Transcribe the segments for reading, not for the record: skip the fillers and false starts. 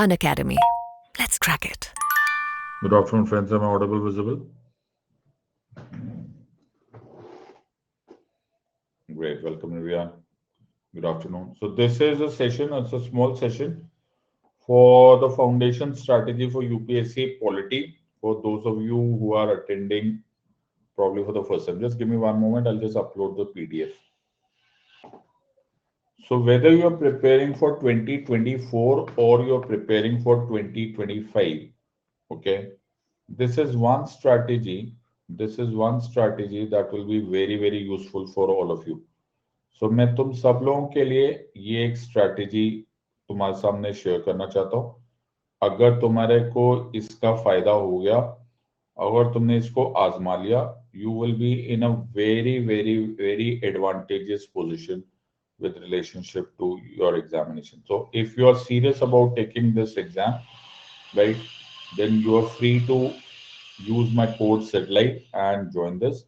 Unacademy. Let's crack it. Good afternoon, friends. Am I audible, visible? Great. Welcome, everyone. Good afternoon. So this is a session. It's a small session for the foundation strategy for UPSC Polity. For those of you who are attending probably for the first time, just give me one moment. I'll just upload the PDF. So whether you are preparing for 2024 or you're preparing for 2025, okay, this is one strategy. This is one strategy that will be very, very useful for all of you. So मैं तुम सब लोगों के लिए ये एक strategy तुम्हारे सामने शेयर करना चाहता हूँ. अगर तुम्हारे को इसका फायदा हो गया, अगर तुमने इसको आजमा लिया, you will be in a very, very, very advantageous position with relationship to your examination. So if you are serious about taking this exam, right, then you are free to use my code SETLIGHT and join this.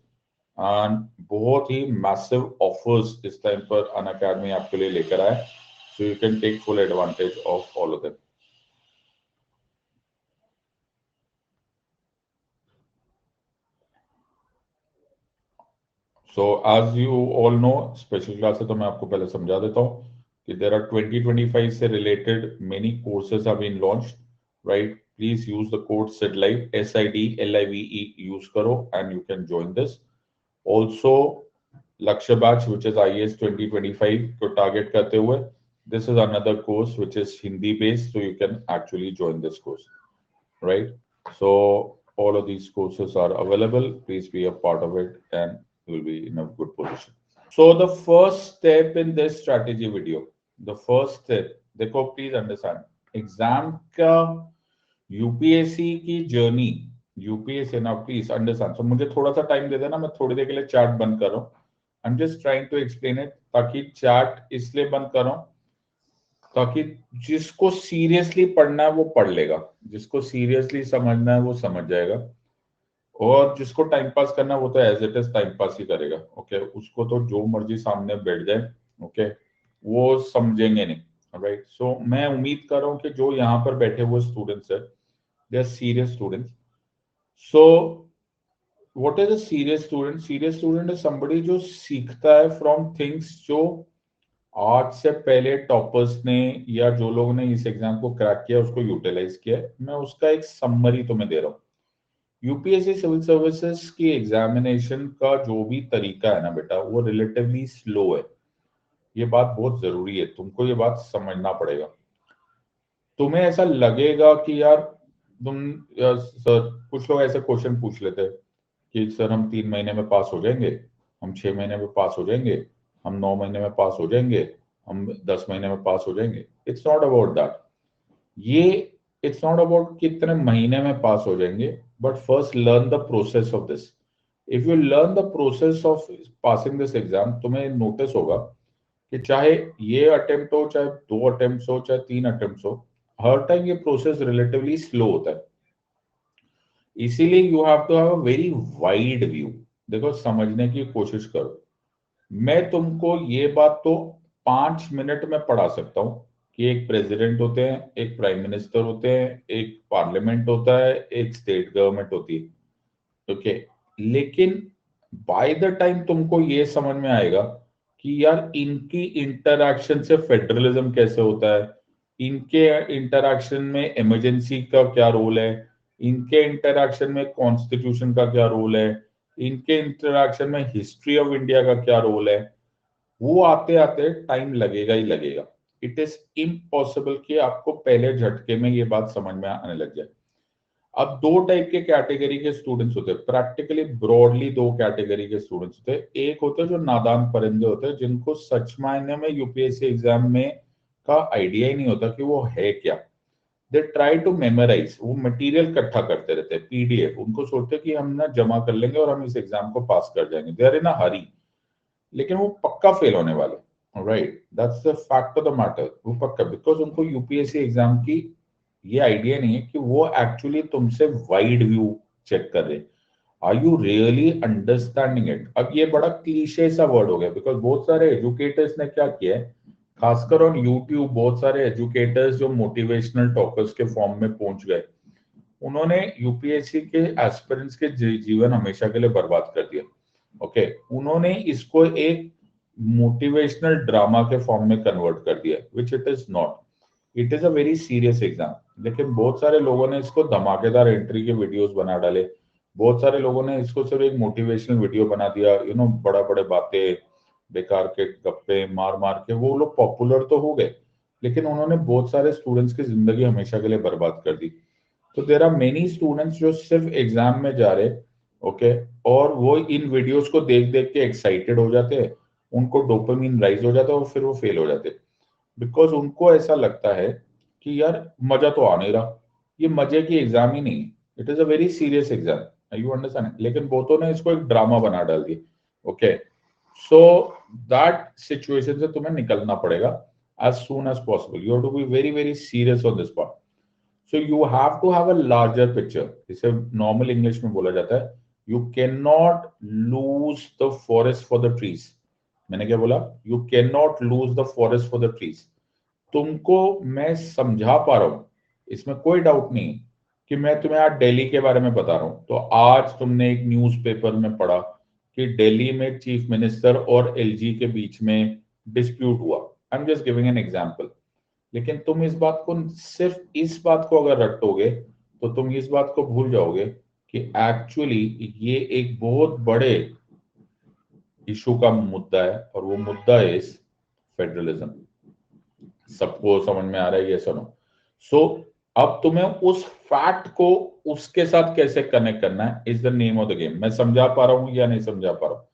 And बहुत ही massive offers इस time पर Unacademy आपके लिए लेकर आए, so you can take full advantage of all of them. So as you all know, special class है तो मैं आपको पहले समझा देता हूँ कि देयर आर 2025 से related many courses have been launched, right. Please use the code SIDLIVE, SIDLIVE use करो and you can join this. Also Lakshya batch, which is IAS 2025 को target करते हुए, this is another course which is Hindi based, so you can actually join this course, right? So all of these courses are available. Please be a part of it and you will be in a good position. So the first step in this strategy video, the first step, देखो please understand, exam का UPSC की journey, UPSC now please understand. So मुझे थोड़ा सा time दे देना, मैं थोड़ी देर के लिए चार्ट बंद कर रहा हूँ. I'm just trying to explain it, ताकि चार्ट इसलिए बंद कर रहा हूं ताकि जिसको सीरियसली पढ़ना है वो पढ़ लेगा, जिसको सीरियसली समझना है वो समझ जाएगा, और जिसको टाइम पास करना है वो तो as it is time pass ही करेगा. ओके, उसको तो जो मर्जी सामने बैठ जाए, ओके, वो समझेंगे नहीं, राइट. सो मैं उम्मीद कर रहा हूँ कि जो यहाँ पर बैठे हुए स्टूडेंट्स है, they are serious students. So what is a serious student? Serious student is somebody जो सीखता है from things जो आज से पहले टॉपर्स ने या जो लोग ने इस एग्जाम को क्रैक किया उसको यूटिलाइज किया है. मैं उसका एक समरी तुम्हें दे रहा हूँ. यूपीएससी सिविल सर्विसेज की एग्जामिनेशन का जो भी तरीका है ना बेटा, वो रिलेटिवली स्लो है. ये बात बहुत जरूरी है, तुमको ये बात समझना पड़ेगा. तुम्हें ऐसा लगेगा कि यार सर, कुछ लोग ऐसे क्वेश्चन पूछ लेते हैं कि सर हम 3 महीने में पास हो जाएंगे, हम 6 महीने में पास हो जाएंगे, हम 9 महीने में पास हो जाएंगे, हम 10 महीने में पास हो जाएंगे. It's not about that. ये इट्स नॉट अबाउट कितने महीने में पास हो जाएंगे, but first learn the process of this. If you learn the process of passing this exam, तुम्हें नोटिस होगा कि चाहे ये अटेम्प्ट हो, चाहे 2 अटेम्प्ट हो, चाहे 3 अटेम्प्ट हो, हर टाइम ये प्रोसेस रिलेटिवली स्लो होता है. इसीलिए you have to have a very wide view. देखो, समझने की कोशिश करो. मैं तुमको ये बात तो 5 मिनट में पढ़ा सकता हूं कि एक प्रेसिडेंट होते हैं, एक प्राइम मिनिस्टर होते हैं, एक पार्लियामेंट होता है, एक स्टेट गवर्नमेंट होती है, ओके. लेकिन बाय द टाइम तुमको ये समझ में आएगा कि यार इनकी इंटरैक्शन से फेडरलिज्म कैसे होता है, इनके इंटरैक्शन में इमरजेंसी का क्या रोल है, इनके इंटरैक्शन में कॉन्स्टिट्यूशन का क्या रोल है, इनके इंटरैक्शन में हिस्ट्री ऑफ इंडिया का क्या रोल है, वो आते आते टाइम लगेगा ही लगेगा. इट इज इम्पॉसिबल कि आपको पहले झटके में ये बात समझ में आने लग जाए. अब 2 टाइप के कैटेगरी के स्टूडेंट्स होते हैं, प्रैक्टिकली ब्रॉडली 2 कैटेगरी के स्टूडेंट्स होते हैं. एक होते हैं जो नादान परिंदे होते हैं, जिनको सच मायने में यूपीएससी एग्जाम में का आइडिया ही नहीं होता कि वो है क्या. दे ट्राई टू मेमोराइज, वो मटेरियल इकट्ठा करते रहते हैं, पीडीएफ. उनको सोचते हैं कि हम ना जमा कर लेंगे और हम इस एग्जाम को पास कर जाएंगे. दे आर इन अ हरी, लेकिन वो पक्का फेल होने वाले, right. That's the fact of the matter. वो पक्का, बिकॉज उनको यूपीएससी एग्जाम की ये आइडिया नहीं है कि वो एक्चुअली तुमसे वाइड व्यू चेक कर रहे. Are you really understanding it? अब ये बड़ा क्लीशे सा वर्ड हो गया, बिकॉज बहुत सारे एजुकेटर्स ने क्या किया है, खासकर ऑन यूट्यूब बहुत सारे एजुकेटर्स जो मोटिवेशनल टॉकर्स के फॉर्म में पहुंच गए, उन्होंने यूपीएससी के एस्पिरेंट्स के जीवन हमेशा के लिए बर्बाद कर दिया। ओके, उन्होंने इसको एक मोटिवेशनल ड्रामा के फॉर्म में कन्वर्ट कर दिया, which it is not. It is a very serious exam. लेकिन बहुत सारे लोगों ने इसको धमाकेदार एंट्री के वीडियोस बना डाले, बहुत सारे लोगों ने इसको सिर्फ एक मोटिवेशनल वीडियो बना दिया, बड़ा बड़े बातें, बेकार के गप्पे मार मार के वो लोग पॉपुलर तो हो गए, लेकिन उन्होंने बहुत सारे स्टूडेंट्स की जिंदगी हमेशा के लिए बर्बाद कर दी। तो देर आर मेनी स्टूडेंट्स जो सिर्फ एग्जाम में जा रहे, ओके, और वो इन वीडियोस को देख देख के एक्साइटेड हो जाते हैं, उनको डोपामिन राइज हो जाता है और फिर वो फेल हो जाते हैं, बिकॉज उनको ऐसा लगता है कि यार मजा तो आ नहीं रहा, ये मजे की एग्जाम ही नहीं, it is a very serious exam, you understand. लेकिन बहुतों ने इसको एक ड्रामा बना डाल दी। ओके, सो दैट सिचुएशन से तुम्हें निकलना पड़ेगा as soon as possible. You have to be very very serious on this part. So you have to have a larger picture. इसे नॉर्मल इंग्लिश में बोला जाता है, you cannot lose the forest for the trees. मैंने क्या बोला? You cannot lose the forest for the trees. तुमको मैं समझा पा रहा हूं, इसमें कोई डाउट नहीं कि मैं तुम्हें आज दिल्ली के बारे में बता रहा हूं। तो आज तुमने एक न्यूज़पेपर में पढ़ा कि दिल्ली में चीफ मिनिस्टर और एलजी के बीच में डिस्प्यूट हुआ। आई am just giving an example. लेकिन तुम इस बात को, सिर्फ इस बात को अगर रटोगे तो तुम इस बात को भूल जाओगे कि एक्चुअली ये एक बहुत बड़े इशू का मुद्दा है, और वो मुद्दा इज फेडरलिज्म। सबको समझ में आ रहा है ये? सुनो। सो अब तुम्हें उस फैक्ट को उसके साथ कैसे कनेक्ट करना है is the name of the game. मैं समझा पा रहा हूं या नहीं समझा पा रहा हूं?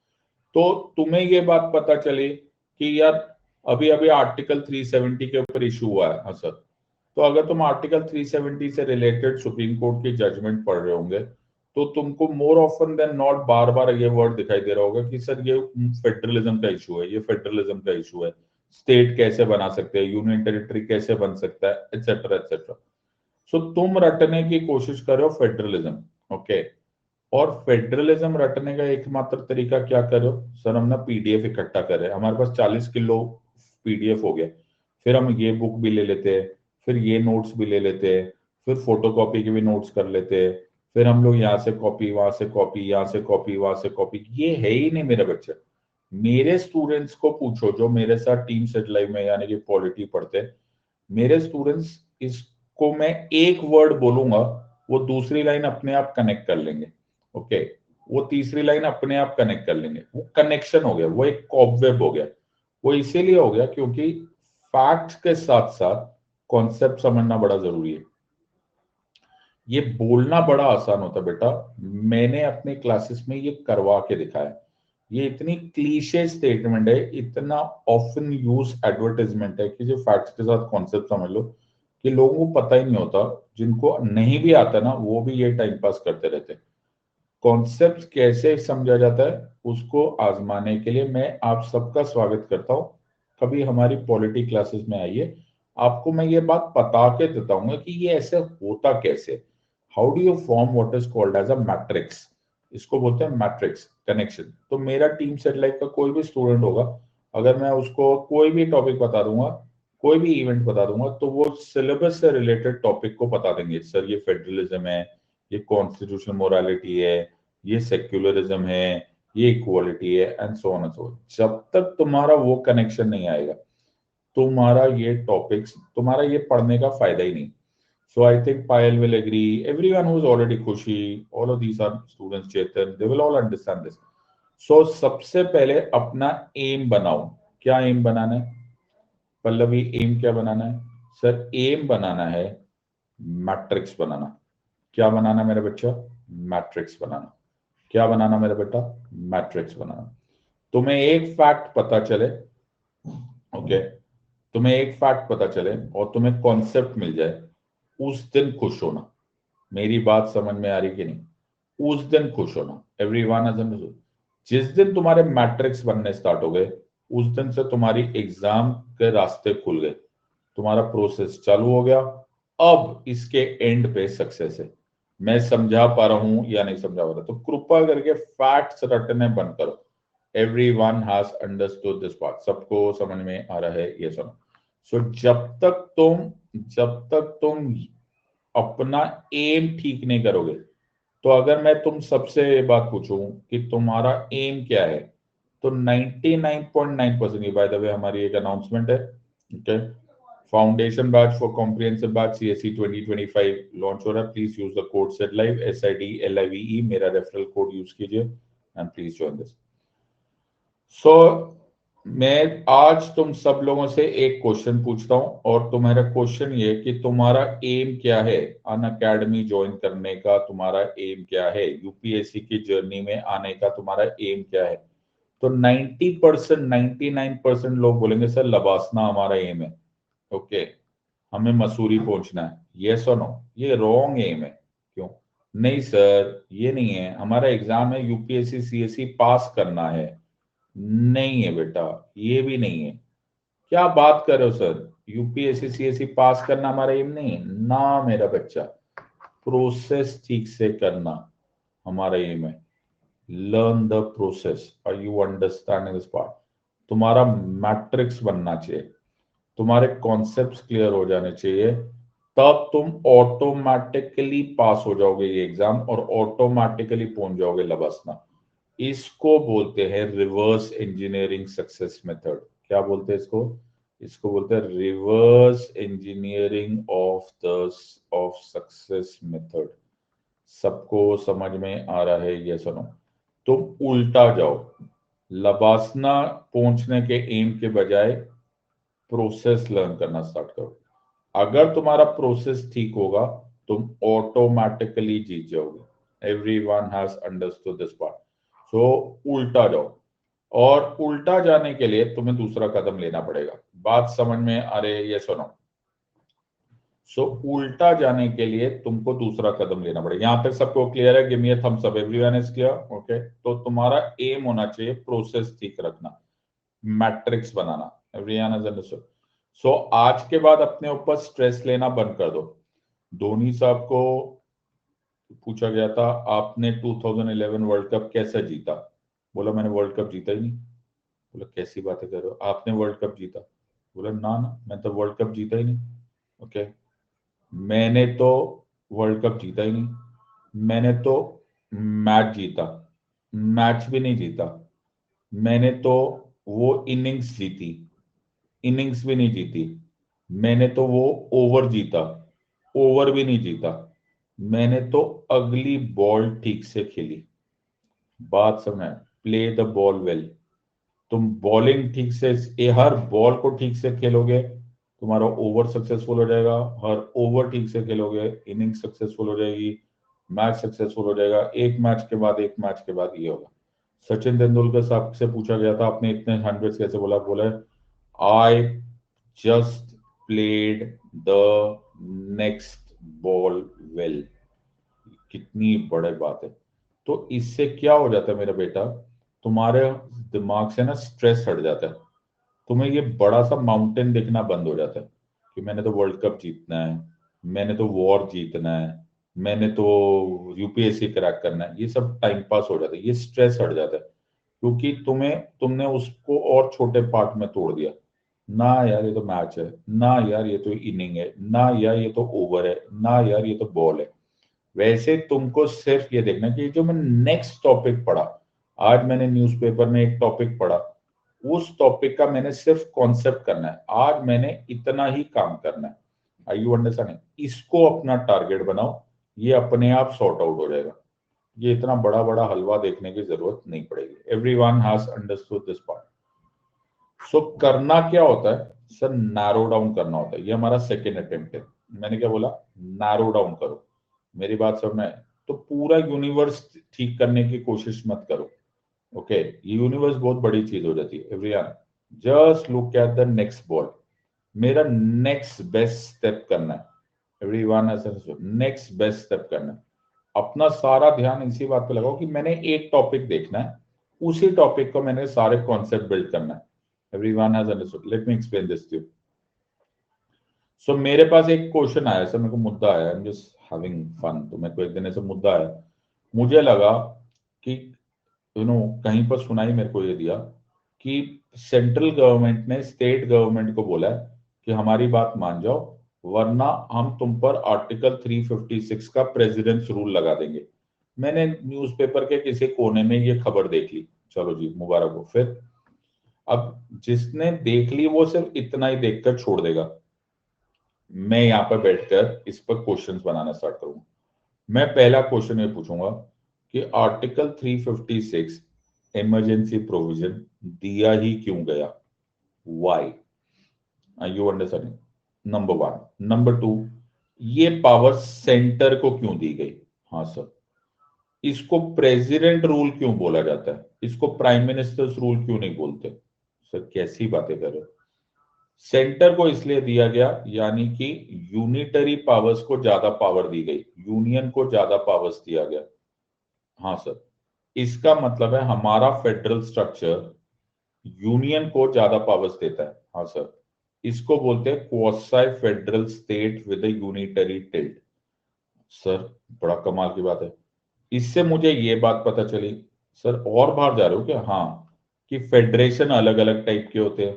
तो तुम्हें ये बात पता चली कि यार अभी अभी आर्टिकल 370 के ऊपर इशू हुआ है। हाँ सर, तो अगर तुम आर्टिकल 370 से रिलेटेड सुप्रीम कोर्ट की जजमेंट पढ़ रहे होंगे तो तुमको मोर ऑफन देन नॉट बार बार ये वर्ड दिखाई दे रहा होगा कि सर ये फेडरलिज्म का इशू है, ये फेडरलिज्म का इशू है, स्टेट कैसे बना सकते हैं, यूनियन टेरिटरी कैसे बन सकता है, एटसेट्रा एटसेट्रा। सो तुम रटने की कोशिश कर रहे हो फेडरलिज्म। ओके, और फेडरलिज्म रटने का एकमात्र तरीका क्या करो सर? हम ना पीडीएफ इकट्ठा कर रहे हैं, हमारे पास 40 किलो पीडीएफ हो गया, फिर हम ये बुक भी ले लेते हैं, फिर ये नोट्स भी ले लेते हैं, फिर फोटोकॉपी के भी नोट्स कर लेते हैं, फिर हम लोग यहाँ से कॉपी, वहां से कॉपी, यहाँ से कॉपी, वहां से कॉपी। ये है ही नहीं मेरे बच्चे। मेरे स्टूडेंट्स को पूछो जो मेरे साथ टीम सेट लाइव में यानी कि पॉलिटी पढ़ते हैं, मेरे स्टूडेंट्स, इसको मैं एक वर्ड बोलूंगा वो दूसरी लाइन अपने आप कनेक्ट कर लेंगे। ओके, वो तीसरी लाइन अपने आप कनेक्ट कर लेंगे। वो कनेक्शन हो गया, वो एक कॉबवेब हो गया। वो इसीलिए हो गया क्योंकि फैक्ट्स के साथ साथ कॉन्सेप्ट समझना बड़ा जरूरी है। ये बोलना बड़ा आसान होता है बेटा, मैंने अपने क्लासेस में ये करवा के दिखाया। ये इतनी क्लीशे स्टेटमेंट है, इतना ऑफन यूज एडवर्टाइजमेंट है कि जो फैक्ट्स के साथ कॉन्सेप्ट समझ लो कि लोगों को पता ही नहीं होता। जिनको नहीं भी आता ना वो भी ये टाइम पास करते रहते हैं। कॉन्सेप्ट कैसे समझा जाता है उसको आजमाने के लिए मैं आप सबका स्वागत करता हूं। कभी हमारी पॉलिटी क्लासेस में आइए, आपको मैं ये बात बता के बताऊंगा कि ये ऐसे होता कैसे। How do you form what is called as a matrix, इसको बोलते हैं मैट्रिक्स कनेक्शन। तो मेरा टीम सेट लाइफ का कोई भी स्टूडेंट होगा, अगर मैं उसको कोई भी टॉपिक बता दूंगा, कोई भी इवेंट बता दूंगा, तो वो सिलेबस से रिलेटेड टॉपिक को बता देंगे। सर ये फेडरलिज्म है, ये कॉन्स्टिट्यूशनल मोरालिटी है, ये सेक्युलरिज्म है, ये इक्वालिटी है, and so on and so. जब तक तुम्हारा वो कनेक्शन नहीं आएगा, तुम्हारा ये टॉपिक्स, तुम्हारा ये पढ़ने का फायदा ही नहीं। So I think Payal will agree. Everyone who's already Khushi, all of these are students, Chetan, they will all understand this. So सबसे पहले अपना एम बनाओ। क्या एम बनाना है पल्लवी? एम क्या बनाना है सर? एम बनाना है मैट्रिक्स बनाना। क्या बनाना मेरा बच्चा? मैट्रिक्स बनाना। क्या बनाना मेरा बेटा? मैट्रिक्स बनाना। तुम्हें एक फैक्ट पता चले, ओके, तुम्हें एक फैक्ट पता चले और तुम्हें कॉन्सेप्ट मिल जाए, उस दिन खुश होना। मेरी बात समझ में आ रही कि नहीं? उस दिन खुश होना। एवरीवन, जिस दिन तुम्हारे मैट्रिक्स बनने स्टार्ट हो गए उस दिन से तुम्हारी एग्जाम के रास्ते खुल गए, तुम्हारा प्रोसेस चालू हो गया। अब इसके एंड पे सक्सेस है। मैं समझा पा रहा हूं या नहीं समझा पा रहा? तो कृपा करके फैक्ट्स रटने बंद करो। everyone has understood this part. सबको समझ में आ रहा है ये सुनो. So जब तक तुम अपना एम ठीक नहीं करोगे, तो अगर मैं तुम सबसे ये बात पूछूं कि तुम्हारा एम क्या है, तो 99.9% ये बाय द वे हमारी एक अनाउंसमेंट है, okay. Foundation batch for comprehensive batch CSC 2025 launch हो रहा है. Please use the code SEDLIVE SIDLIVE, मेरा रेफरल कोड यूज कीजिए एंड प्लीज जॉइन दिस. सो मैं आज तुम सब लोगों से एक क्वेश्चन पूछता हूं, और तुम्हारा क्वेश्चन ये कि तुम्हारा एम क्या है अनअकैडमी ज्वाइन करने का. तुम्हारा एम क्या है यूपीएससी की जर्नी में आने का, तुम्हारा एम क्या है. तो 90% 99% लोग बोलेंगे सर लबासना हमारा एम है, ओके, हमें मसूरी पहुंचना है. यस और नो, ये रॉन्ग एम है. क्यों? नहीं सर ये नहीं है, हमारा एग्जाम है यूपीएससी सीएससी पास करना है. नहीं है बेटा, ये भी नहीं है. क्या बात कर रहे हो सर, यूपीएससी सीएससी पास करना हमारा एम नहीं है ना मेरा बच्चा. प्रोसेस ठीक से करना हमारा एम है. Learn the process. Are you understanding this part? तुम्हारा मैट्रिक्स बनना चाहिए, तुम्हारे कॉन्सेप्ट्स क्लियर हो जाने चाहिए, तब तुम ऑटोमेटिकली पास हो जाओगे ये एग्जाम और ऑटोमेटिकली पहुंच जाओगे लबसना. इसको बोलते हैं रिवर्स इंजीनियरिंग सक्सेस मेथड. क्या बोलते हैं इसको? इसको बोलते हैं reverse engineering of success method. सबको समझ में आ रहा है ये सुनो. तुम उल्टा जाओ, लबासना पहुंचने के एम के बजाय प्रोसेस लर्न करना स्टार्ट करो. अगर तुम्हारा प्रोसेस ठीक होगा तुम ऑटोमेटिकली जीत जाओगे. Everyone has understood this part. So उल्टा जाओ, और उल्टा जाने के लिए तुम्हें दूसरा कदम लेना पड़ेगा. बात समझ में आ रही है ये सुनो. सो उल्टा जाने के लिए तुमको दूसरा कदम लेना पड़ेगा. यहां तक सबको क्लियर है? Give me a thumbs up. Everyone is clear? Okay. तो तुम्हारा एम होना चाहिए प्रोसेस ठीक रखना, मैट्रिक्स बनाना. Everyone is understood? सो आज के बाद अपने ऊपर स्ट्रेस लेना बंद कर दो. धोनी साहब को पूछा गया था आपने 2011 वर्ल्ड कप कैसे जीता? बोला मैंने वर्ल्ड कप जीता ही नहीं. बोला कैसी बातें कर रहे हो, आपने वर्ल्ड कप जीता? बोला ना ना, मैं तो वर्ल्ड कप जीता ही नहीं. ओके, मैंने तो वर्ल्ड कप जीता ही नहीं. मैंने तो मैच जीता, मैच भी नहीं जीता. मैंने तो वो इनिंग्स जीती, इनिंग्स भी नहीं जीती. मैंने तो वो ओवर जीता, ओवर भी नहीं जीता. मैंने तो अगली बॉल ठीक से खेली. बात समझ, प्ले द बॉल वेल. तुम बॉलिंग ठीक से, हर बॉल को ठीक से खेलोगे तुम्हारा ओवर सक्सेसफुल हो जाएगा. हर ओवर ठीक से खेलोगे इनिंग सक्सेसफुल हो जाएगी, मैच सक्सेसफुल हो जाएगा. एक मैच के बाद एक मैच के बाद ये होगा. सचिन तेंदुलकर साहब से पूछा गया था आपने इतने 100 कैसे बोला? बोले I just played the next ball well. कितनी बड़ी बात है. तो इससे क्या हो जाता है मेरा बेटा, तुम्हारे दिमाग से ना स्ट्रेस हट जाता है. तुम्हें ये बड़ा सा माउंटेन दिखना बंद हो जाता है कि मैंने तो वर्ल्ड कप जीतना है, मैंने तो वॉर जीतना है, मैंने तो यूपीएससी क्रैक करना है. ये सब टाइम पास हो जाता है, ये स्ट्रेस हट जाता है. क्योंकि तुमने उसको और छोटे पार्ट में तोड़ दिया. ना यार ये तो मैच है, ना यार ये तो इनिंग है, ना यार ये तो ओवर है, ना यार ये तो बॉल है. वैसे तुमको सिर्फ ये देखना कि जो मैं नेक्स्ट टॉपिक पढ़ा, आज मैंने न्यूज़पेपर में एक टॉपिक पढ़ा, उस टॉपिक का मैंने सिर्फ कॉन्सेप्ट करना है. आज मैंने इतना ही काम करना है. आई यू अंडरस्टैंडिंग? इसको अपना टारगेट बनाओ, ये अपने आप सॉर्ट आउट हो जाएगा. ये इतना बड़ा बड़ा हलवा देखने की जरूरत नहीं पड़ेगी. Everyone has understood this part. So करना क्या होता है सर? नैरो डाउन करना होता है. ये हमारा सेकेंड अटेम्प्ट है. मैंने क्या बोला? नैरो डाउन करो. मेरी बात समझ में आए? तो पूरा यूनिवर्स ठीक करने की कोशिश मत करो. ओके, ये यूनिवर्स बहुत बड़ी चीज हो जाती है. Everyone just look at the next ball. मेरा नेक्स्ट बेस्ट स्टेप करना है. एवरीवन नेक्स्ट बेस्ट स्टेप करना है. अपना सारा ध्यान इसी बात पे लगाओ कि मैंने एक टॉपिक देखना है, उसी टॉपिक को मैंने सारे कॉन्सेप्ट बिल्ड करना है. Everyone has understood? Let me explain this to you. So मेरे पास एक क्वेश्चन आया सर, मेरे को मुद्दा आया. I am just having fun. तो मेरे को एक दिन ऐसा मुद्दा आया, मुझे लगा कि कहीं पर सुनाई मेरे को ये दिया कि सेंट्रल गवर्नमेंट ने स्टेट गवर्नमेंट को बोला है कि हमारी बात मान जाओ, वरना हम तुम पर आर्टिकल 356 का प्रेसिडेंट्स रूल लगा देंगे। मैंने न्यूज़पेपर के किसी कोने में ये खबर देख ली, चलो जी मुबारक हो। फिर अब जिसने देख ली वो सिर्फ इतना ही देखकर छोड़ देगा, मैं यहाँ पर बैठकर इस पर क्वेश्चंस बनाना स्टार्ट करूंगा। मैं पहला क्वेश्चन ये पूछूंगा कि आर्टिकल 356 इमरजेंसी प्रोविजन दिया ही क्यों गया, why, you understanding, number one. Number two, ये पावर सेंटर को क्यों दी गई? हाँ सर। इसको प्रेसिडेंट रूल क्यों बोला जाता है, इसको प्राइम मिनिस्टर्स रूल क्यों नहीं बोलते? सर कैसी बातें कर रहे हो। सेंटर को इसलिए दिया गया यानी कि यूनिटरी पावर्स को ज्यादा पावर दी गई, यूनियन को ज्यादा पावर्स दिया गया। हाँ सर, इसका मतलब है हमारा फेडरल स्ट्रक्चर यूनियन को ज्यादा पावर्स देता है। हाँ सर, इसको बोलते हैं quasi federal state with unitary tilt. Sir बड़ा कमाल की बात है। इससे मुझे ये बात पता चली, सर और बाहर जा रहे हो क्या? हाँ, कि फेडरेशन अलग अलग टाइप के होते हैं।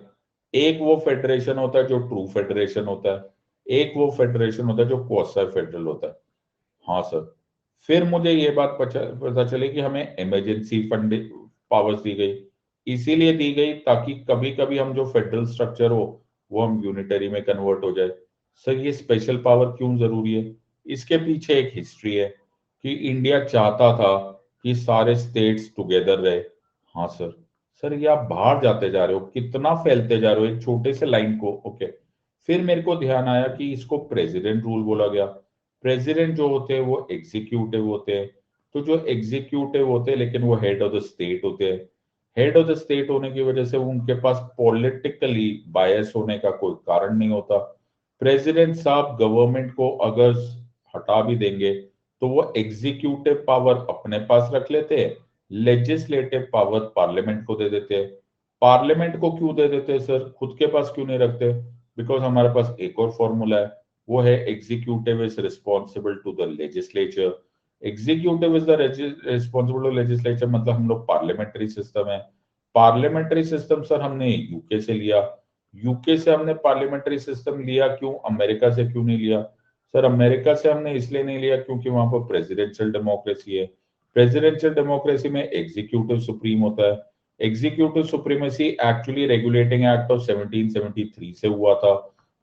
एक वो फेडरेशन होता है जो ट्रू फेडरेशन होता है, एक वो फेडरेशन होता है जो क्वासी फेडरल होता है। हाँ सर। फिर मुझे ये बात पता चली कि हमें इमरजेंसी फंड पावर्स दी गई, इसीलिए दी गई ताकि कभी कभी हम जो फेडरल स्ट्रक्चर हो वो हम यूनिटरी में कन्वर्ट हो जाए। सर ये स्पेशल पावर क्यों जरूरी है? इसके पीछे एक हिस्ट्री है कि इंडिया चाहता था कि सारे स्टेट्स टुगेदर रहे। हाँ सर। सर ये आप बाहर जाते जा रहे हो, कितना फैलते जा रहे हो एक छोटे से लाइन को। ओके, फिर मेरे को ध्यान आया कि इसको प्रेसिडेंट रूल बोला गया। प्रेसिडेंट जो होते हैं वो एग्जीक्यूटिव होते हैं, तो जो एग्जीक्यूटिव होते हैं लेकिन वो हेड ऑफ द स्टेट होते हैं। हेड ऑफ द स्टेट होने की वजह से उनके पास पॉलिटिकली बायस होने का कोई कारण नहीं होता। प्रेसिडेंट साहब गवर्नमेंट को अगर हटा भी देंगे तो वो एग्जीक्यूटिव पावर अपने पास रख लेते हैं, लेजिस्लेटिव पावर पार्लियामेंट को दे देते हैं। पार्लियामेंट को क्यों दे देते हैं सर, खुद के पास क्यों नहीं रखते? बिकॉज हमारे पास एक और फॉर्मूला है, वो है executive is responsible to the legislature. Executive is the responsible to legislature, मतलब हम लोग पार्लियामेंट्री सिस्टम है। पार्लियामेंट्री सिस्टम सर हमने यूके से लिया। यूके से हमने पार्लियामेंट्री सिस्टम लिया, क्यों अमेरिका से क्यों नहीं लिया? सर अमेरिका से हमने इसलिए नहीं लिया क्योंकि वहां पर प्रेसिडेंशियल डेमोक्रेसी है। प्रेसिडेंशियल डेमोक्रेसी में एग्जीक्यूटिव सुप्रीम होता है। Executive supremacy actually regulating act of 1773 से हुआ था।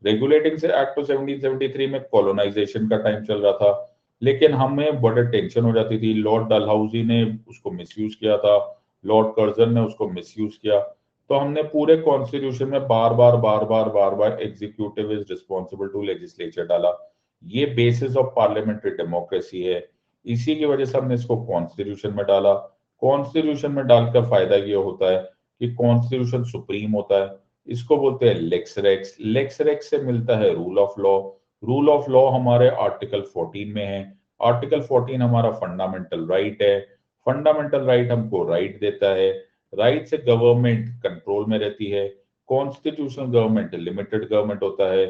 रेगुलेटिंग से एक्ट ऑफ 1773 में कॉलोनाइजेशन का टाइम चल रहा था, लेकिन हमें बड़े टेंशन हो जाती थी। लॉर्ड डलहौजी ने उसको मिसयूज किया था, लॉर्ड कर्जन ने उसको मिसयूज किया, तो हमने पूरे कॉन्स्टिट्यूशन में बार बार executive is responsible to legislature डाला। ये बेसिस ऑफ पार्लियामेंट्री डेमोक्रेसी है, इसी की वजह से हमने इसको कॉन्स्टिट्यूशन में डाला। कॉन्स्टिट्यूशन में डालकर फायदा ये होता है कि कॉन्स्टिट्यूशन सुप्रीम होता है। इसको बोलते हैं लेक्स रेक्स, लेक्स रेक्स से मिलता है rule of law. Rule of law हमारे आर्टिकल 14 में है। आर्टिकल 14 हमारा फंडामेंटल राइट है। फंडामेंटल राइट हमको राइट देता है, राइट से गवर्नमेंट कंट्रोल में रहती है। कॉन्स्टिट्यूशनल गवर्नमेंट लिमिटेड गवर्नमेंट होता है,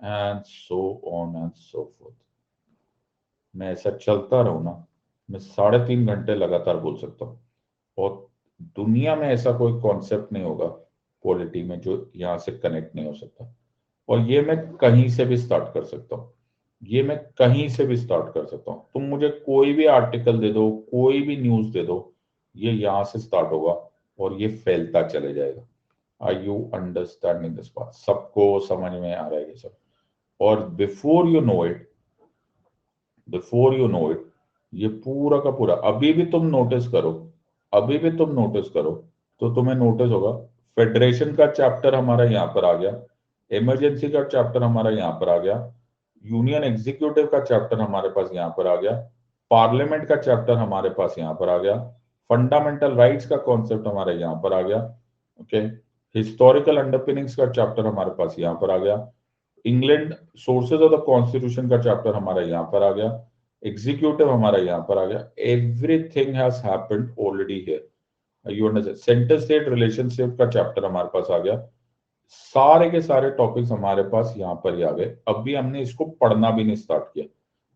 and so on and so fourth. मैं ऐसा चलता रहूं ना, मैं 3.5 घंटे लगातार बोल सकता हूँ। और दुनिया में ऐसा कोई कॉन्सेप्ट नहीं होगा पॉलिटी में जो यहाँ से कनेक्ट नहीं हो सकता। और ये मैं कहीं से भी स्टार्ट कर सकता हूँ, ये मैं कहीं से भी स्टार्ट कर सकता हूँ। तुम मुझे कोई भी आर्टिकल दे दो, कोई भी न्यूज दे दो, ये यहाँ से स्टार्ट होगा और ये फैलता चले जाएगा। आर यू अंडरस्टैंडिंग दिस बात? सबको समझ में आ रहा है ये सब? और before you know it, before you know it, ये पूरा का पूरा, अभी भी तुम नोटिस करो, अभी भी तुम नोटिस करो तो तुम्हें नोटिस होगा फेडरेशन का चैप्टर हमारा यहाँ पर आ गया, इमरजेंसी का चैप्टर हमारा यहाँ पर आ गया, यूनियन एग्जीक्यूटिव का चैप्टर हमारे पास यहाँ पर आ गया, पार्लियामेंट का चैप्टर हमारे पास यहाँ पर आ गया, फंडामेंटल राइट्स का कॉन्सेप्ट हमारे यहाँ पर आ गया। ओके, हिस्टोरिकल अंडरपिनिंग्स का चैप्टर हमारे पास यहाँ पर आ गया, England sources of the constitution का चैप्टर हमारा यहाँ पर आ गया, एग्जीक्यूटिव हमारा यहाँ पर आ गया। Everything has happened already here, you understand? Centre state relationship का चैप्टर हमारे पास आ गया। सारे के सारे टॉपिक्स हमारे पास यहाँ पर ही आ गए, अभी हमने इसको पढ़ना भी नहीं स्टार्ट किया।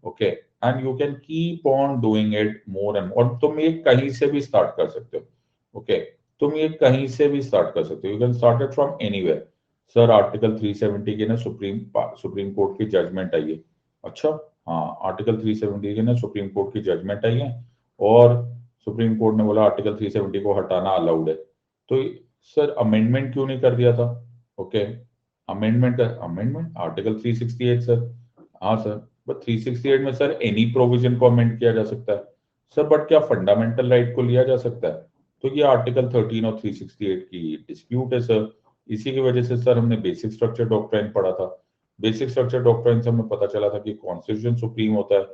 Okay, and you can keep on doing it more and, और तुम ये कहीं से भी स्टार्ट कर सकते हो। ओके, तुम ये कहीं से भी स्टार्ट कर सकते हो, you can start it from anywhere. Sir article 370 की ना सुप्रीम कोर्ट की जजमेंट आई है। अच्छा, हाँ, आर्टिकल 370 की ना सुप्रीम कोर्ट की जजमेंट आई है और सुप्रीम कोर्ट ने बोला आर्टिकल 370 को हटाना अलाउड है। तो सर अमेंडमेंट क्यों नहीं कर दिया था? Okay, amendment article 368 sir. हाँ सर, बट 368 में सर एनी प्रोविजन को अमेंड किया जा सकता है सर, बट क्या फंडामेंटल राइट को लिया जा सकता है? तो ये आर्टिकल 13 और 368 की डिस्प्यूट है सर। इसी की वजह से सर हमने बेसिक स्ट्रक्चर डॉक्ट्राइन पढ़ा था। बेसिक स्ट्रक्चर डॉक्ट्राइन से हमें पता चला था कि कॉन्स्टिट्यूशन सुप्रीम होता है।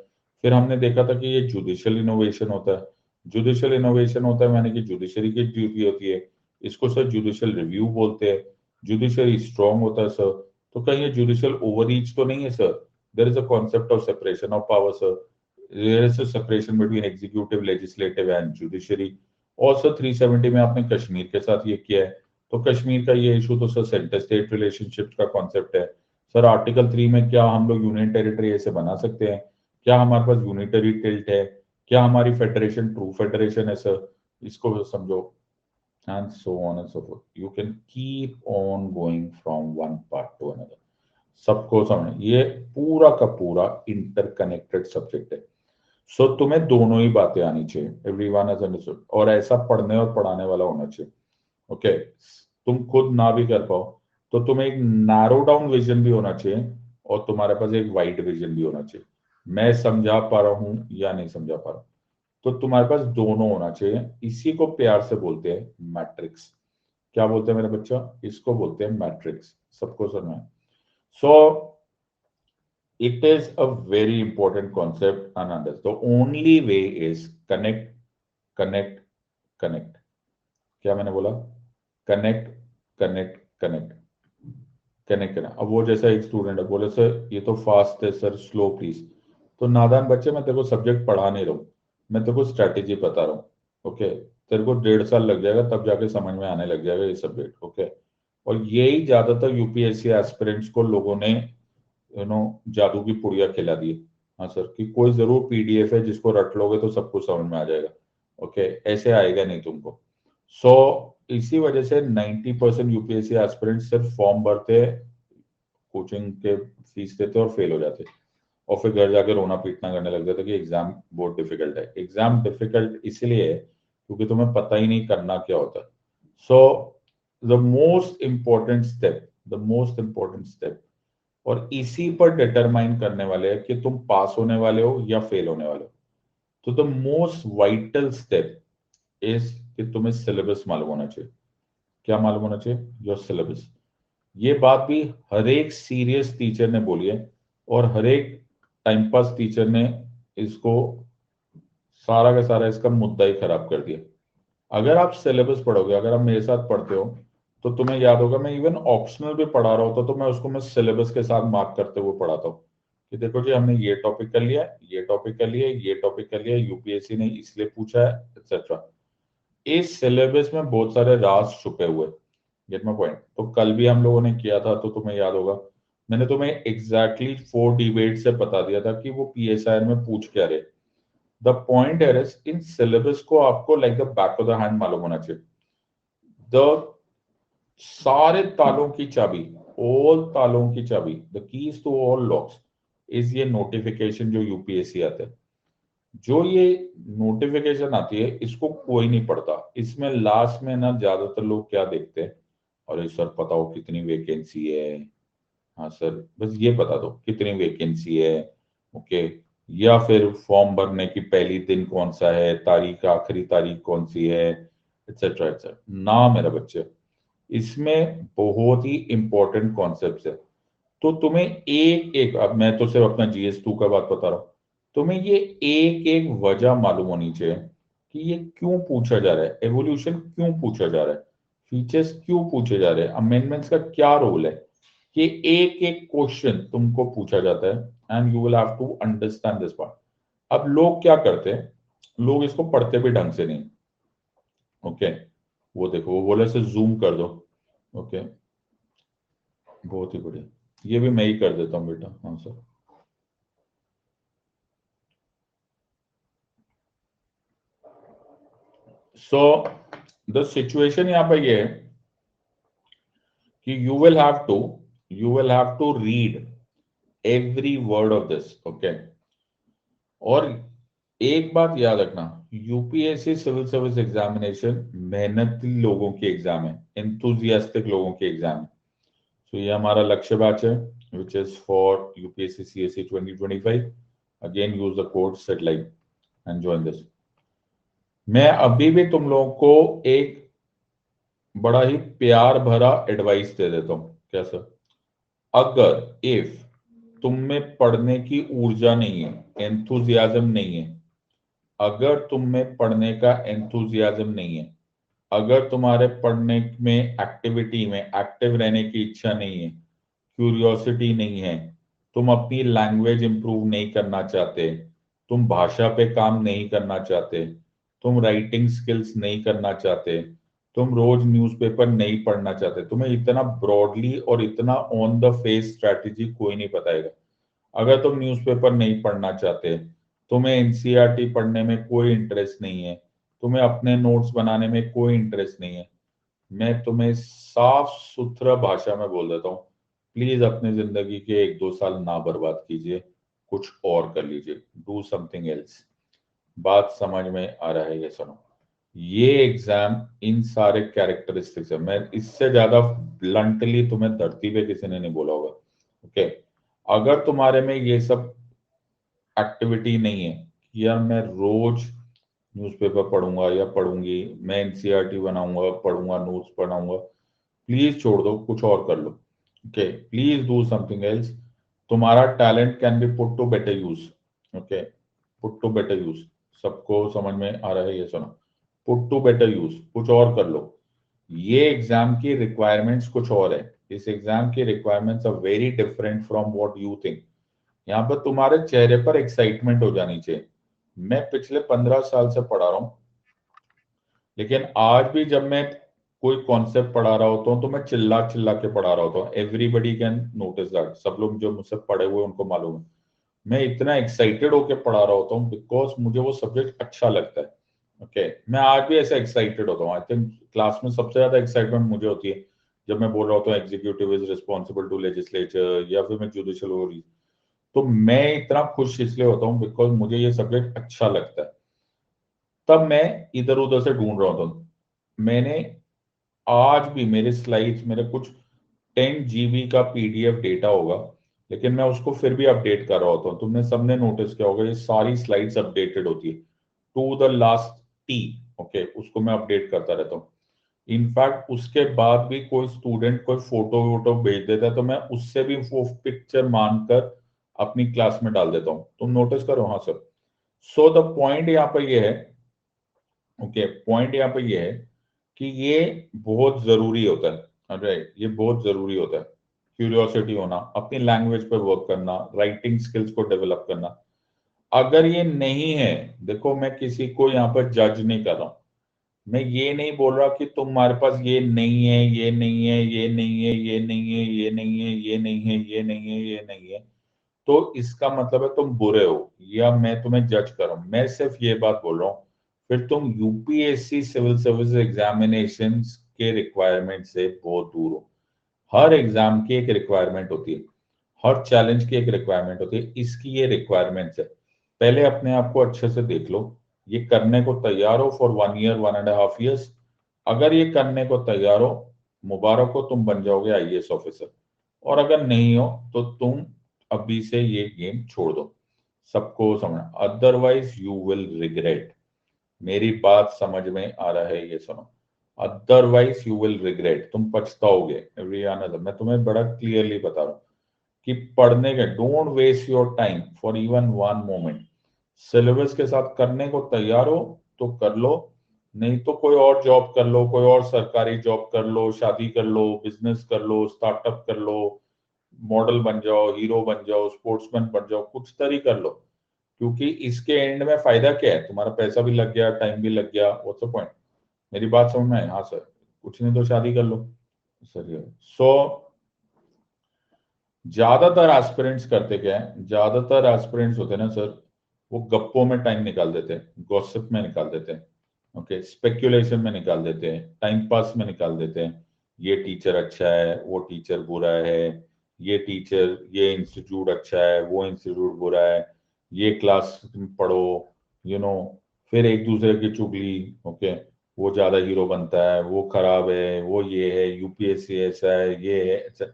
फिर हमने देखा था कि ये जुडिशियल इनोवेशन होता है। जुडिशियल इनोवेशन होता है माने कि जुडिशरी की ड्यूटी होती है। इसको सर जुडिशियल रिव्यू बोलते हैं। जुडिशरी स्ट्रांग होता है सर। तो कहीं ये जुडिशियल ओवररीच तो नहीं है sir? There is a concept of separation of power sir. There is a separation between executive, legislative and judiciary. और सर 370 में आपने कश्मीर के साथ ये किया है। तो कश्मीर का ये इशू तो सर सेंटर स्टेट रिलेशनशिप का कॉन्सेप्ट है। सर आर्टिकल 3 में क्या हम लोग यूनियन टेरिटरी ऐसे बना सकते हैं? क्या हमारे पास यूनिटरी टिल्ट है? क्या हमारी फेडरेशन ट्रू फेडरेशन है सर? इसको समझो, and so on and so forth. You can keep on going from one part to another. सबको समझ, ये पूरा का पूरा इंटरकनेक्टेड सब्जेक्ट है। सो तुम्हें दोनों ही बातें आनी चाहिए, एवरीवन हैज अंडरस्टूड, और ऐसा पढ़ने और पढ़ाने वाला होना चाहिए। ओके, तुम खुद ना भी कर पाओ तो तुम्हें एक नैरो डाउन विजन भी होना चाहिए और तुम्हारे पास एक वाइड विजन भी होना चाहिए। मैं समझा पा रहा हूं या नहीं समझा पा रहा हूं, तो तुम्हारे पास दोनों होना चाहिए। इसी को प्यार से बोलते हैं मैट्रिक्स। क्या बोलते हैं मेरा बच्चा? इसको बोलते हैं मैट्रिक्स। सबको सुनना है। सो it is a very important concept and understand. The only way is connect, connect, connect. क्या मैंने बोला? कनेक्ट, कनेक्ट, कनेक्ट, कनेक्ट करना। अब वो जैसा एक स्टूडेंट है, बोले सर ये तो फास्ट है सर, स्लो प्लीज। तो नादान बच्चे, मैं तेरे को सब्जेक्ट पढ़ा नहीं रहा हूँ, मैं तेरे को स्ट्रैटेजी बता रहा हूँ। ओके, तेरे को 1.5 साल लग जाएगा तब जाके समझ में आने लग जाएगा ये सब्जेक्ट। ओके, और यही ज्यादातर यूपीएससी एस्पिरेंट्स को लोगों ने जादू की पुड़िया खिला दी। हाँ सर, कि कोई जरूर पीडीएफ है जिसको रट लोगे तो सब कुछ समझ में आ जाएगा। ओके, ऐसे आएगा नहीं तुमको। सो इसी वजह से 90% यूपीएससी एस्पिरेंट सिर्फ फॉर्म भरते, कोचिंग के फीस देते और फेल हो जाते, और फिर घर जाके रोना पीटना करने लग जाता कि एग्जाम बहुत डिफिकल्ट है। एग्जाम डिफिकल्ट इसलिए है क्योंकि तुम्हें पता ही नहीं करना क्या होता है। So the most important step, the most important step, और इसी पर डिटरमाइन करने वाले हैं कि तुम पास होने वाले हो या फेल होने वाले हो। तो the most vital step is कि तुम्हें सिलेबस मालूम होना चाहिए। क्या मालूम होना चाहिए? Your syllabus. ये बात भी हर एक सीरियस टीचर ने बोली है और हर एक टाइम पास टीचर ने इसको सारा का सारा इसका मुद्दा ही खराब कर दिया। अगर आप सिलेबस पढ़ोगे, अगर आप मेरे साथ पढ़ते हो, तो तुम्हें याद होगा मैं इवन ऑप्शनल भी पढ़ा रहा होता तो मैं उसको मैं सिलेबस के साथ मार्क करते हुए पढ़ाता हूँ कि देखो जी हमने ये टॉपिक कर लिया, ये टॉपिक कर लिया, ये टॉपिक कर लिया, यूपीएससी ने इसलिए पूछा है, एक्सेट्रा। इस सिलेबस में बहुत सारे राज छुपे हुए। Gate my point? तो कल भी हम लोगों ने किया था तो तुम्हें याद होगा, मैंने तुम्हें एग्जैक्टली 4 डिबेट से बता दिया था कि वो पीएसआई में पूछ क्या रहे। The point is in syllabus को आपको like the back of the hand मालूम होना चाहिए। द सारे तालों की चाबी, ऑल तालों की चाबी, the keys to all locks is ये नोटिफिकेशन जो यूपीएससी आता है। जो ये नोटिफिकेशन आती है इसको कोई नहीं पढ़ता। इसमें लास्ट में ना ज्यादातर लोग क्या देखते हैं, अरे सर पता हो कितनी वैकेंसी है, हाँ सर बस ये बता दो कितनी वैकेंसी है। ओके, या फिर फॉर्म भरने की पहली दिन कौन सा है, तारीख आखिरी तारीख कौन सी है, एक्सेट्रा एक्सेट्रा। ना मेरा बच्चे, इसमें बहुत ही इंपॉर्टेंट कॉन्सेप्ट है। तो तुम्हें एक एक, अब मैं तो सिर्फ अपना जीएस 2 का बात बता रहा हूँ, तुम्हें ये एक एक वजह मालूम होनी चाहिए कि ये क्यों पूछा जा रहा है, एवोल्यूशन क्यों पूछा जा रहा है, फीचर्स क्यों पूछे जा रहे हैं, अमेंडमेंट्स का क्या रोल है। कि एक एक क्वेश्चन तुमको पूछा जाता है and you will have to understand this part. अब लोग क्या करते हैं, लोग इसको पढ़ते भी ढंग से नहीं। ओके, वो देखो वो बोले से जूम कर दो। ओके, बहुत ही बढ़िया, ये भी मैं ही कर देता हूँ बेटा। हाँ सर, सो द सिचुएशन यहाँ पे ये है कि you will have to read every word of this, okay. और एक बात याद रखना, यूपीएससी सिविल सर्विस एग्जामिनेशन मेहनती लोगों की एग्जाम है, एंथुजियास्टिक लोगों की एग्जाम है। तो ये हमारा लक्ष्य बैच है which is for UPSC CSE 2025. Again, use the code SETLIVE and join this. मैं अभी भी तुम लोगों को एक बड़ा ही प्यार भरा एडवाइस दे देता हूं। क्या सर? अगर इफ तुम में पढ़ने की ऊर्जा नहीं है, एंथुजियाज्म नहीं है, अगर तुम में पढ़ने का एंथुजियाज्म नहीं है, अगर तुम्हारे पढ़ने में एक्टिविटी में एक्टिव रहने की इच्छा नहीं है, क्यूरियोसिटी नहीं है, तुम अपनी लैंग्वेज इंप्रूव नहीं करना चाहते, तुम भाषा पे काम नहीं करना चाहते, तुम राइटिंग स्किल्स नहीं करना चाहते, तुम रोज न्यूज़पेपर नहीं पढ़ना चाहते, तुम्हें इतना ब्रॉडली और इतना ऑन द फेस स्ट्रैटेजी कोई नहीं बताएगा। अगर तुम न्यूज़पेपर नहीं पढ़ना चाहते, तुम्हें एनसीईआरटी पढ़ने में कोई इंटरेस्ट नहीं है, तुम्हें अपने नोट्स बनाने में कोई इंटरेस्ट नहीं है, मैं तुम्हें साफ सुथरा भाषा में बोल देता हूँ, प्लीज अपनी जिंदगी के 1-2 साल ना बर्बाद कीजिए, कुछ और कर लीजिए, डू समथिंग एल्स। बात समझ में आ रहा है? ये सुनो, ये एग्जाम इन सारे कैरेक्टरिस्टिक्स है, मैं इससे ज्यादा ब्लंटली तुम्हें धरती पे किसी ने नहीं बोला होगा, ओके। अगर तुम्हारे में ये सब एक्टिविटी नहीं है कि यार मैं रोज न्यूज़पेपर पढ़ूंगा या पढ़ूंगी, मैं एनसीईआरटी बनाऊंगा, पढ़ूंगा, नोट्स बनाऊंगा, प्लीज छोड़ दो, कुछ और कर लो, okay. Please do something else. तुम्हारा talent can be put to better use, okay, put to better use. सबको समझ में आ रहा है? ये सुनो, पुट टू बेटर यूज, कुछ और कर लो। ये एग्जाम की रिक्वायरमेंट्स कुछ और है, इस एग्जाम की requirements are very different from what you think. यहाँ पर तुम्हारे चेहरे पर एक्साइटमेंट हो जानी चाहिए। मैं पिछले 15 साल से पढ़ा रहा हूँ, लेकिन आज भी जब मैं कोई कॉन्सेप्ट पढ़ा रहा होता हूँ तो मैं चिल्ला चिल्ला के पढ़ा रहा होता हूँ। एवरीबडी कैन नोटिस दैट, सब लोग जो मुझसे पढ़े हुए उनको मालूम है। मैं इतना एक्साइटेड होके पढ़ा रहा होता हूँ बिकॉज मुझे वो सब्जेक्ट अच्छा लगता है, ओके। मैं आज भी ऐसा एक्साइटेड होता हूँ। आई थिंक क्लास में सबसे ज्यादा एक्साइटमेंट मुझे होती है जब मैं बोल रहा होता हूँ executive is responsible to legislature, या फिर मैं जुडिशियल हो रही, तो मैं इतना खुश इसलिए होता हूँ बिकॉज मुझे ये सब्जेक्ट अच्छा लगता है। तब मैं इधर उधर से ढूंढ रहा होता हूँ। मैंने आज भी मेरे स्लाइड्स, मेरे कुछ 10 जीबी का पीडीएफ डेटा होगा, लेकिन मैं उसको फिर भी अपडेट कर रहा होता हूँ। तुमने सबने नोटिस किया होगा ये सारी स्लाइड्स अपडेटेड होती है to the last T, okay. उसको मैं अपडेट करता रहता हूँ। इनफैक्ट उसके बाद भी कोई स्टूडेंट कोई फोटो वोटो भेज देता है तो मैं उससे भी वो पिक्चर मानकर अपनी क्लास में डाल देता हूँ। तुम नोटिस करो? हाँ सर। सो द पॉइंट यहाँ पर ये है, ओके, पॉइंट यहाँ पर ये है कि ये बहुत जरूरी होता है, राइट, ये बहुत जरूरी होता है। क्यूरियोसिटी होना, अपनी लैंग्वेज पर वर्क करना, राइटिंग स्किल्स को डेवलप करना। अगर ये नहीं है, देखो मैं किसी को यहाँ पर जज नहीं कर रहा हूँ, मैं ये नहीं बोल रहा कि तुम्हारे पास ये नहीं है, ये नहीं है, ये नहीं है, ये नहीं है, ये नहीं है, ये नहीं है, ये नहीं है, ये नहीं है, तो इसका मतलब है तुम बुरे हो या मैं तुम्हें जज कर रहा हूं। मैं सिर्फ ये बात बोल रहा हूं, फिर तुम यूपीएससी सिविल सर्विस एग्जामिनेशन के रिक्वायरमेंट से बहुत दूर हो। हर एग्जाम की एक रिक्वायरमेंट होती है, हर चैलेंज की एक रिक्वायरमेंट होती है, इसकी ये रिक्वायरमेंट्स है। पहले अपने आप को अच्छे से देख लो, ये करने को तैयार हो फॉर 1 ईयर, 1.5 ईयर्स। अगर ये करने को तैयार हो, मुबारक हो, तुम बन जाओगे आईएएस ऑफिसर। और अगर नहीं हो तो तुम अभी से ये गेम छोड़ दो। सबको समझ, अदरवाइज यू विल रिग्रेट। मेरी बात समझ में आ रहा है? ये सुनो, अदरवाइज यू विल रिग्रेट, तुम पछताओगे। मैं तुम्हें बड़ा क्लियरली बता रहा हूँ कि पढ़ने के, don't waste your time for even 1 moment. Syllabus के साथ करने को तैयार हो तो कर लो, नहीं तो कोई और जॉब कर लो, कोई और सरकारी जॉब कर लो, शादी कर लो, बिजनेस कर लो, स्टार्टअप कर लो, मॉडल बन जाओ, हीरो बन जाओ, स्पोर्ट्समैन बन जाओ, कुछ तरी कर लो। क्योंकि इसके एंड में फायदा क्या है? तुम्हारा पैसा भी लग गया, टाइम भी लग गया, व्हाट्स द पॉइंट? मेरी बात समझ में आए? हाँ सर। कुछ नहीं तो शादी कर लो सर। सो ज्यादातर एस्पिरेंट्स करते क्या है, ज्यादातर एस्पिरेंट्स होते हैं ना सर, वो गप्पों में टाइम निकाल देते हैं, गॉसिप में निकाल देते हैं, ओके, स्पेक्यूलेशन में निकाल देते हैं, टाइम पास में निकाल देते हैं, ये टीचर अच्छा है, वो टीचर बुरा है, ये इंस्टीट्यूट अच्छा है, वो इंस्टीट्यूट बुरा है, ये क्लास पढ़ो, फिर एक दूसरे की चुगली। ओके, वो ज्यादा हीरो बनता है, वो खराब है, वो ये है, यूपीएससी ऐसा है, ये है ऐसा।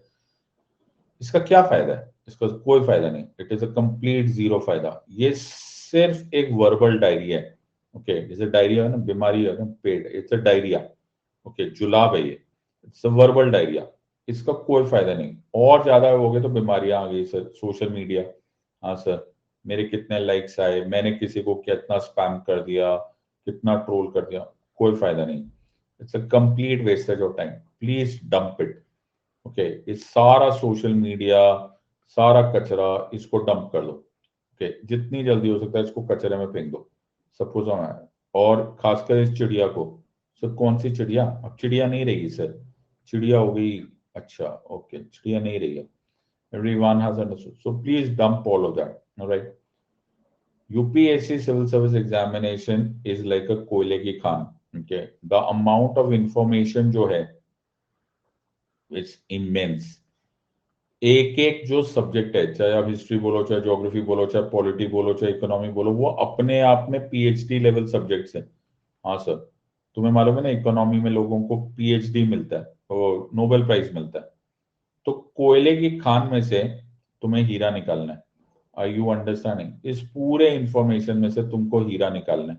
इसका क्या फायदा है? इसका कोई फायदा नहीं। It is a complete zero फायदा। ये सिर्फ एक वर्बल डायरी है। ओके, जैसे डायरिया है ना, बीमारी है ना, पेट, इट्स अ डायरिया। ओके, जुलाब है ये, इट्स अ वर्बल डायरिया। इसका कोई फायदा नहीं। और ज्यादा हो गए तो बीमारियां आ गई सर, सोशल मीडिया। हाँ सर, मेरे कितने लाइक्स आए, मैंने किसी को कितना स्पैम कर दिया, कितना ट्रोल कर दिया, कोई फायदा नहीं। It's a complete wastage of time. Please dump it. Okay, इस सारा सोशल मीडिया, सारा कचरा, इसको डंप कर दो। ओके, जितनी जल्दी हो सकता है इसको कचरे में फेंक दो। सपोज है, और खासकर इस चिड़िया को। सर कौन सी चिड़िया? अब चिड़िया नहीं रही सर, चिड़िया हो गई। अच्छा, ओके, चिड़िया नहीं रही है। everyone has understood, so please dump all of that. All right, UPSC civil service examination is like a कोयले की Khan. okay, the amount of information जो है, it's immense। एक एक जो सब्जेक्ट है, चाहे आप हिस्ट्री बोलो, चाहे ज्योग्राफी बोलो, चाहे पॉलिटी बोलो, चाहे इकोनॉमी बोलो, वो अपने आप में पीएचडी लेवल सब्जेक्ट्स हैं। हाँ सर, तुम्हें मालूम है ना, इकोनॉमी में लोगों को पीएचडी मिलता है, वो नोबेल प्राइज मिलता है। तो कोयले की खान में से तुम्हें हीरा निकालना है। Are you understanding? इस पूरे इंफॉर्मेशन में से तुमको हीरा निकालना है।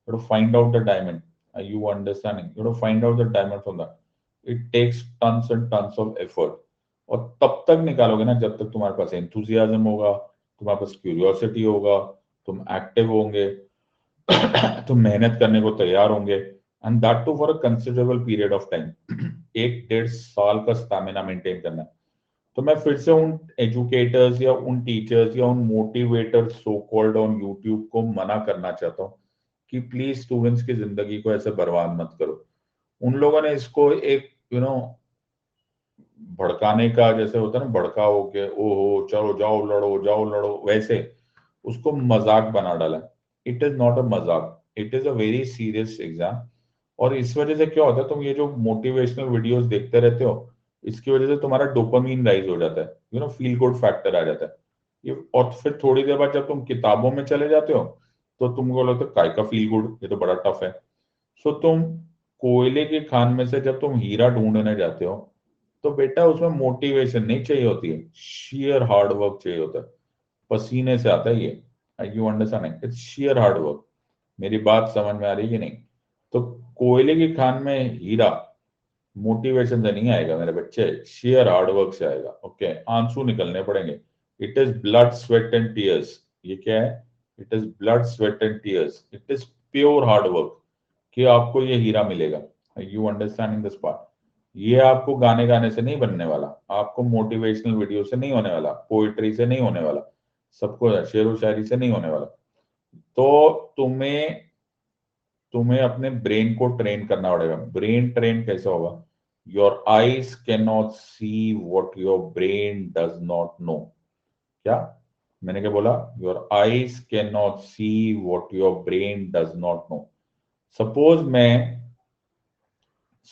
You find out the diamond. Are you understanding? You find out the diamond from that. It takes tons and tons of effort. और तब तक निकालोगे ना जब तक तुम्हारे पास एंथुजियाज्म होगा, तुम्हारे पास क्यूरियोसिटी होगा, तुम एक्टिव होंगे, तुम मेहनत करने को तैयार होंगे, and that too for a considerable period of time. 1-1.5 साल का स्टैमिना मेंटेन करना है। तो मैं फिर से उन एजुकेटर्स या उन टीचर्स या उन motivators so called on YouTube को मना करना चाहता हूँ कि प्लीज स्टूडेंट्स की जिंदगी को ऐसे बर्बाद मत करो। उन लोगों ने इसको एक भड़काने का, जैसे होता है ना, भड़काओ के ओहो चलो जाओ लड़ो, जाओ लड़ो, वैसे उसको मजाक बना डाला। इट इज नॉट अ मजाक, it is a very serious exam. और इस वजह से क्या होता है, तुम ये जो मोटिवेशनल वीडियोस देखते रहते हो, इसकी वजह से तुम्हारा डोपामीन राइज हो जाता है, फील गुड फैक्टर आ जाता है ये। और फिर थोड़ी देर बाद जब तुम किताबों में चले जाते हो, तो तुमको लगता है काय का फील गुड, ये तो बड़ा टफ है। सो तुम कोयले की खान में से जब तुम हीरा ढूंढने जाते हो, तो बेटा उसमें मोटिवेशन नहीं चाहिए होती है, शेयर हार्ड वर्क चाहिए होता है। पसीने से आता है ये। You understand? Its share hard work. मेरी बात समझ में आ रही है कि नहीं? तो कोयले की खान में हीरा मोटिवेशन से नहीं आएगा मेरे बच्चे, शेयर हार्ड वर्क से आएगा। ओके, आंसू निकलने पड़ेंगे। It is blood sweat and tears. ये क्या है? It is blood sweat and tears. It is pure hard work कि आपको ये हीरा मिलेगा। You understanding this part? ये आपको गाने गाने से नहीं बनने वाला, आपको मोटिवेशनल वीडियो से नहीं होने वाला, पोइट्री से नहीं होने वाला, सबको शेरो शायरी से नहीं होने वाला। तो तुम्हें तुम्हें अपने ब्रेन को ट्रेन करना पड़ेगा। ब्रेन ट्रेन कैसे होगा? Your eyes can not see what your brain does not know. क्या मैंने क्या बोला? Your eyes can not see what your brain does not know. Suppose मैं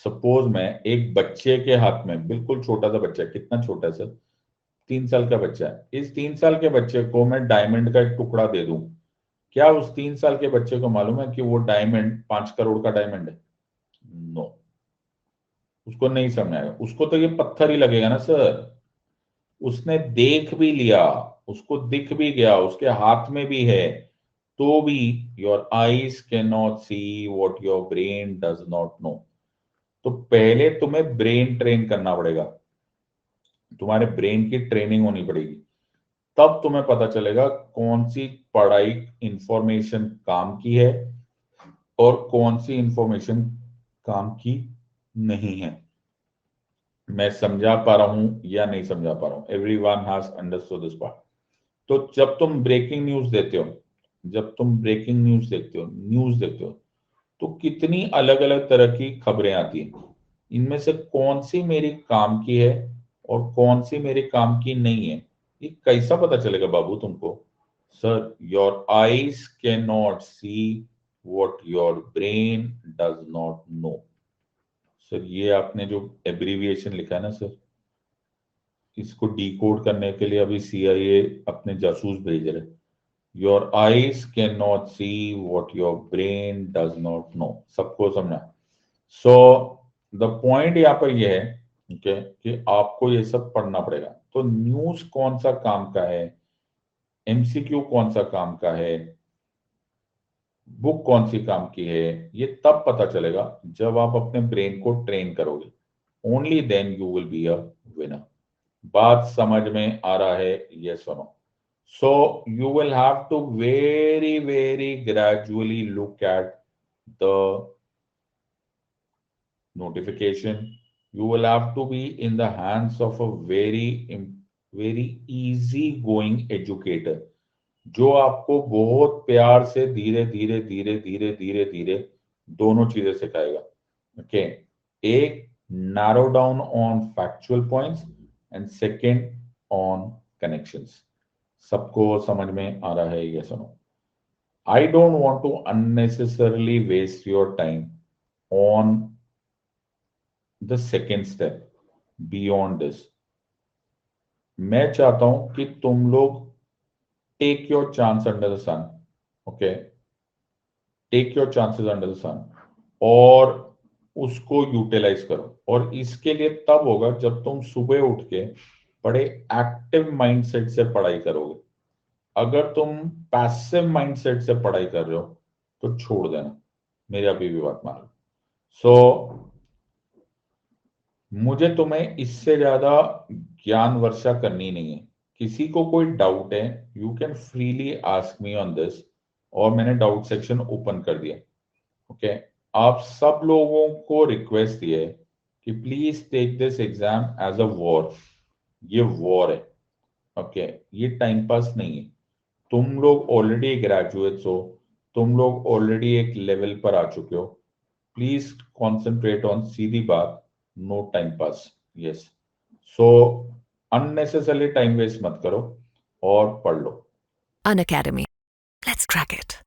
सपोज मैं एक बच्चे के हाथ में, बिल्कुल छोटा सा बच्चा है, कितना छोटा है सर, 3 साल का बच्चा है, इस 3 साल के बच्चे को मैं डायमंड का एक टुकड़ा दे दूं, क्या उस 3 साल के बच्चे को मालूम है कि वो डायमंड 5 करोड़ का डायमंड है? नो, उसको नहीं समझ आएगा। उसको तो ये पत्थर ही लगेगा ना सर। उसने देख भी लिया, उसको दिख भी गया, उसके हाथ में भी है, तो भी your eyes can not see what your brain does not know. तो पहले तुम्हें ब्रेन ट्रेन करना पड़ेगा, तुम्हारे ब्रेन की ट्रेनिंग होनी पड़ेगी। तब तुम्हें पता चलेगा कौन सी पढ़ाई इंफॉर्मेशन काम की है और कौन सी इंफॉर्मेशन काम की नहीं है। मैं समझा पा रहा हूं या नहीं समझा पा रहा हूं? Everyone has understood this part. तो जब तुम ब्रेकिंग न्यूज देते हो, जब तुम ब्रेकिंग न्यूज देखते हो, तो कितनी अलग अलग तरह की खबरें आती हैं। इनमें से कौन सी मेरी काम की है और कौन सी मेरे काम की नहीं है, ये कैसा पता चलेगा बाबू तुमको? Sir, your eyes can not see what your brain does not know. Sir ये आपने जो एब्रीविएशन लिखा है ना सर, इसको डिकोड करने के लिए अभी CIA अपने जासूस भेज रहे। Your eyes can not see what your brain does not know. सबको समझना। सो द पॉइंट यहाँ पर यह है okay, कि आपको ये सब पढ़ना पड़ेगा। तो न्यूज कौन सा काम का है, MCQ कौन सा काम का है, बुक कौन सी काम की है, ये तब पता चलेगा जब आप अपने ब्रेन को ट्रेन करोगे। Only then you will be a winner. बात समझ में आ रहा है? यस और no? So you will have to very gradually look at the notification. You will have to be in the hands of a very easy going educator, जो आपको बहुत प्यार से धीरे धीरे धीरे धीरे धीरे धीरे दोनों चीजें सिखाएगा। ओके, एक narrow down on factual points and second on connections। सबको समझ में आ रहा है? ये सुनो, I don't want to unnecessarily waste your time on the second step beyond this। मैं चाहता हूं कि तुम लोग take your chance under the sun. Okay, take your chances under the sun और उसको यूटिलाइज करो। और इसके लिए तब होगा जब तुम सुबह उठ के बड़े एक्टिव माइंडसेट से पढ़ाई करोगे। अगर तुम पैसिव माइंडसेट से पढ़ाई कर रहे हो तो छोड़ देना, मेरी अभी भी बात मान लो। सो मुझे तुम्हें इससे ज्यादा ज्ञान वर्षा करनी नहीं है। किसी को कोई डाउट है, you can freely ask me on this, और मैंने डाउट सेक्शन ओपन कर दिया। ओके, आप सब लोगों को रिक्वेस्ट ये है कि please take this exam as a war. ये वॉर है। ओके, ये टाइम पास नहीं है। तुम लोग ऑलरेडी ग्रेजुएट्स हो, तुम लोग ऑलरेडी एक लेवल पर आ चुके हो। प्लीज कॉन्सेंट्रेट ऑन, सीधी बात, नो टाइम पास। यस, सो अननेसेसरली टाइम वेस्ट मत करो और पढ़ लो। Unacademy. Let's crack it.